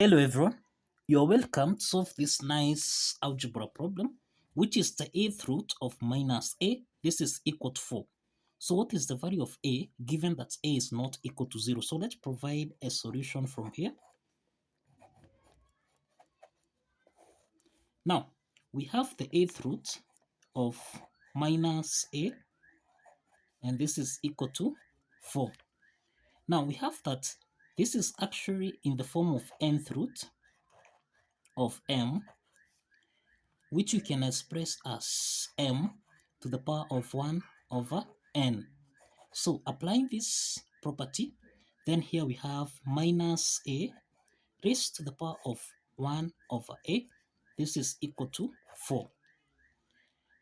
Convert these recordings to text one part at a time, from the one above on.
Hello everyone, you're welcome to solve this nice algebra problem, which is the eighth root of minus a. This is equal to 4. So what is the value of a given that a is not equal to 0? So let's provide a solution from here. Now, we have the eighth root of minus a, and this is equal to 4. Now, we have that this is actually in the form of nth root of m, which you can express as m to the power of 1 over n. So applying this property, then here we have minus a raised to the power of 1 over a. This is equal to 4.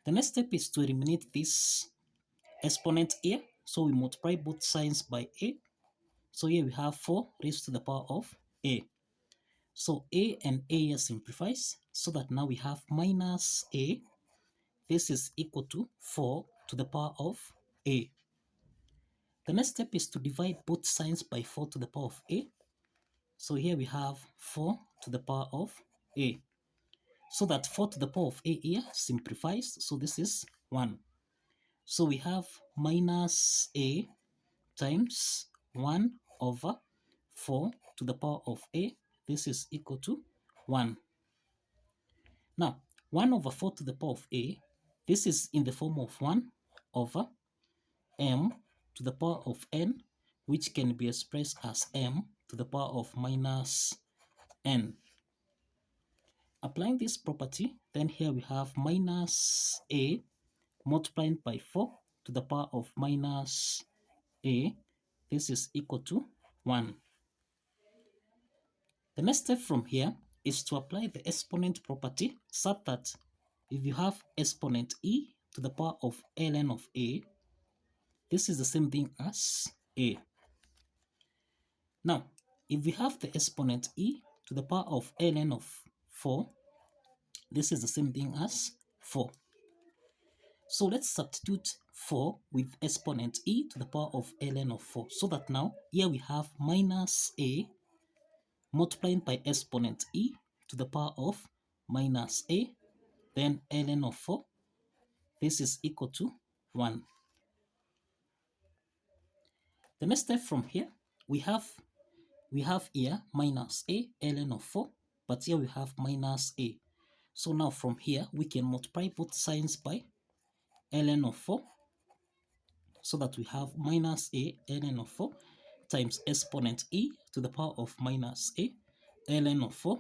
The next step is to eliminate this exponent here. So we multiply both signs by a. So here we have 4 raised to the power of a. So a and a here simplifies, so that now we have minus a. This is equal to 4 to the power of a. The next step is to divide both signs by 4 to the power of a. So here we have 4 to the power of a. So that 4 to the power of a here simplifies. So this is 1. So we have minus a times 1 over 4 to the power of a. This is equal to 1. Now, 1 over 4 to the power of a, this is in the form of 1 over m to the power of n, which can be expressed as m to the power of minus n. Applying this property, then here we have minus a multiplied by 4 to the power of minus a. This is equal to 1. The next step from here is to apply the exponent property, such that if you have exponent e to the power of ln of a, this is the same thing as a. Now, if we have the exponent e to the power of ln of 4, this is the same thing as 4. So let's substitute 4 with exponent e to the power of ln of 4, so that now here we have minus a multiplied by exponent e to the power of minus a, then ln of 4. This is equal to 1. The next step from here, we have here minus a ln of 4, but here we have minus a. So now from here, we can multiply both signs by ln of 4, so that we have minus a ln of 4 times exponent e to the power of minus a ln of 4.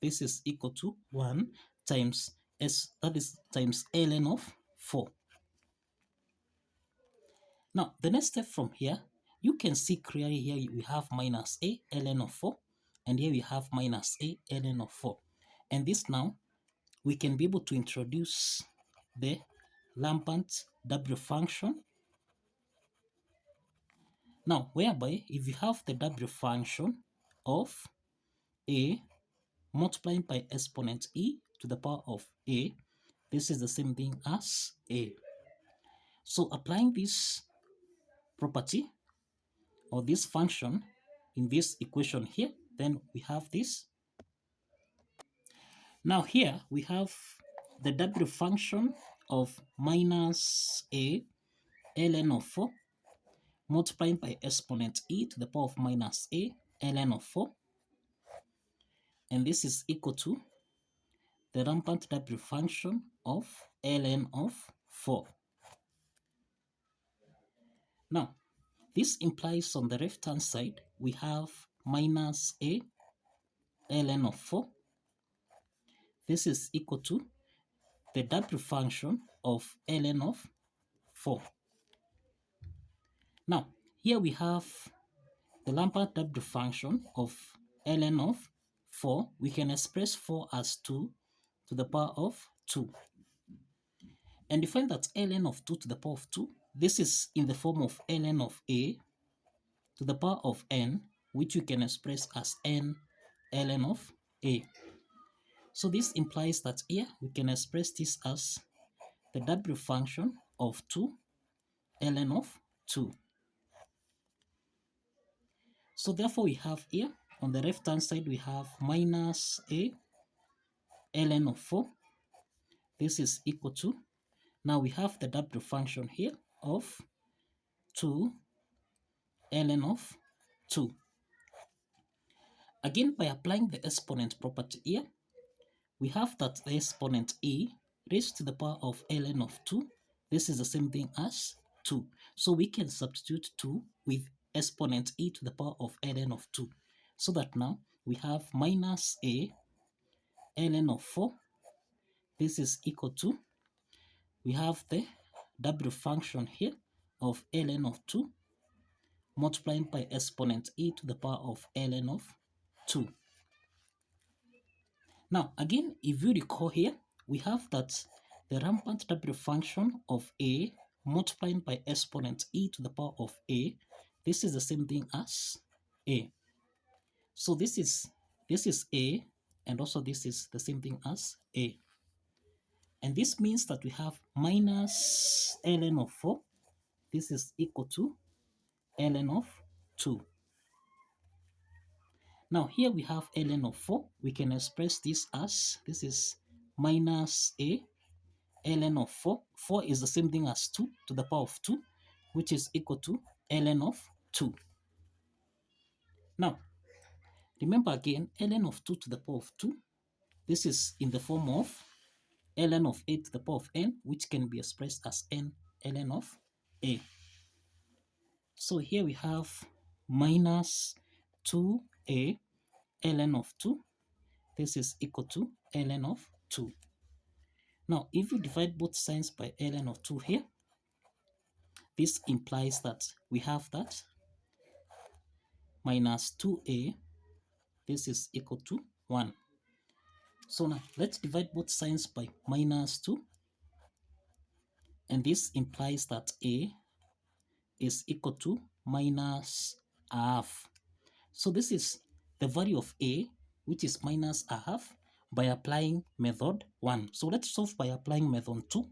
This is equal to 1 times that is times ln of 4. Now, the next step from here, you can see clearly here we have minus a ln of 4, and here we have minus a ln of 4. And this now, we can be able to introduce the rampant W function. Now, whereby if you have the W function of a multiplied by exponent e to the power of a, this is the same thing as a. So applying this property or this function in this equation here, then we have this. Now here we have the W function of minus a ln of 4 multiplied by exponent e to the power of minus a ln of 4, and this is equal to the rampant W function of ln of 4. Now, this implies on the left-hand side, we have minus a ln of 4. This is equal to the W function of ln of 4. Now, here we have the rampant W function of ln of 4. We can express 4 as 2 to the power of 2. And you find that ln of 2 to the power of 2, this is in the form of ln of a to the power of n, which you can express as n ln of a. So this implies that here we can express this as the W function of 2 ln of 2. So therefore we have here on the left hand side we have minus a ln of 4. This is equal to, now we have the W function here of 2 ln of 2. Again, by applying the exponent property here, we have that the exponent a raised to the power of ln of 2, this is the same thing as 2. So we can substitute 2 with exponent e to the power of ln of 2. So that now we have minus a ln of 4. This is equal to, we have the W function here of ln of 2 multiplying by exponent e to the power of ln of 2. Now, again, if you recall here, we have that the rampant W function of a multiplying by exponent e to the power of a, this is the same thing as a. So this is a, and also this is the same thing as a. And this means that we have minus ln of 4. This is equal to ln of 2. Now here we have ln of 4. We can express this as, this is minus a ln of 4. 4 is the same thing as 2 to the power of 2, which is equal to ln of 2. Now, remember again, ln of 2 to the power of 2, this is in the form of ln of a to the power of n, which can be expressed as n ln of a. So here we have minus 2a ln of 2. This is equal to ln of 2. Now, if you divide both signs by ln of 2 here, this implies that we have that minus 2a, this is equal to 1. So now, let's divide both signs by minus 2. And this implies that a is equal to minus a half. So this is the value of a, which is minus a half, by applying method 1. So let's solve by applying method 2.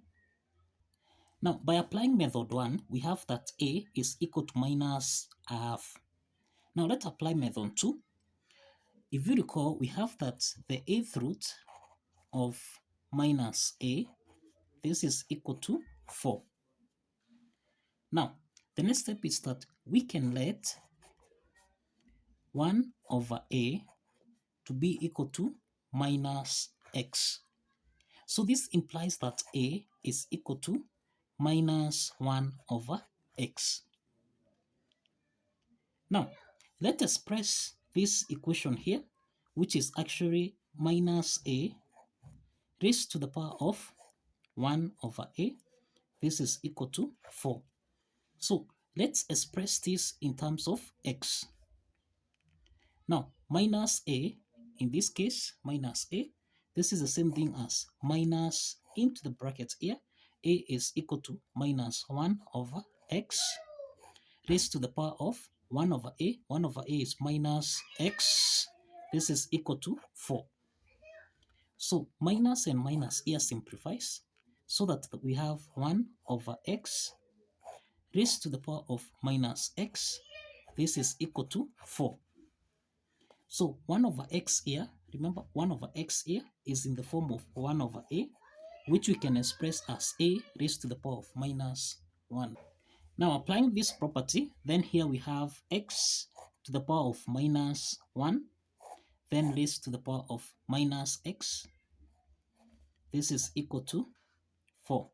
Now, by applying method 1, we have that a is equal to minus a half. Now, let's apply method 2. If you recall, we have that the eighth root of minus a, this is equal to 4. Now, the next step is that we can let 1 over a to be equal to minus x. So this implies that a is equal to minus 1 over x. Now, let's express this equation here, which is actually minus a raised to the power of 1 over a. This is equal to 4. So let's express this in terms of x. Now, minus a, in this case, minus a, this is the same thing as minus into the brackets here. A is equal to minus 1 over x raised to the power of 1 over a. 1 over a is minus x. This is equal to 4. So minus and minus here simplifies so that we have 1 over x raised to the power of minus x. This is equal to 4. So 1 over x here, remember 1 over x here is in the form of 1 over a, which we can express as a raised to the power of minus 1. Now applying this property, then here we have x to the power of minus 1, then raised to the power of minus x. This is equal to 4.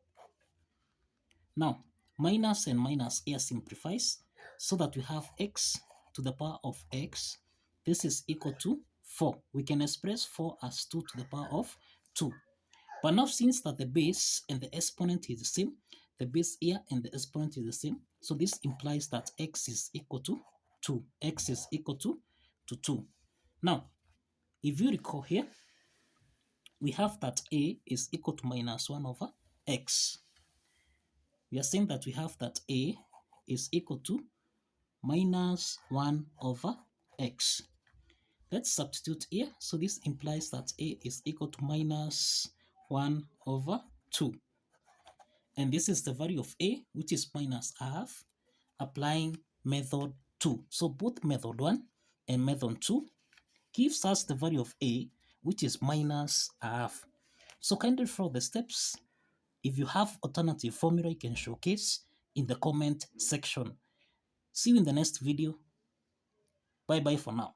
Now, minus and minus here simplifies so that we have x to the power of x. This is equal to 4. We can express 4 as 2 to the power of 2. But now since that the base and the exponent is the same, the base here and the exponent is the same, so this implies that x is equal to 2. X is equal to 2. Now, if you recall here, we have that a is equal to minus 1 over x. We are saying that we have that a is equal to minus 1 over x. Let's substitute here. So this implies that a is equal to minus 1 over 2. And this is the value of a, which is minus a half, applying method 2. So both method 1 and method 2, gives us the value of a, which is minus a half. So kindly follow the steps. If you have alternative formula, you can showcase in the comment section. See you in the next video. Bye bye for now.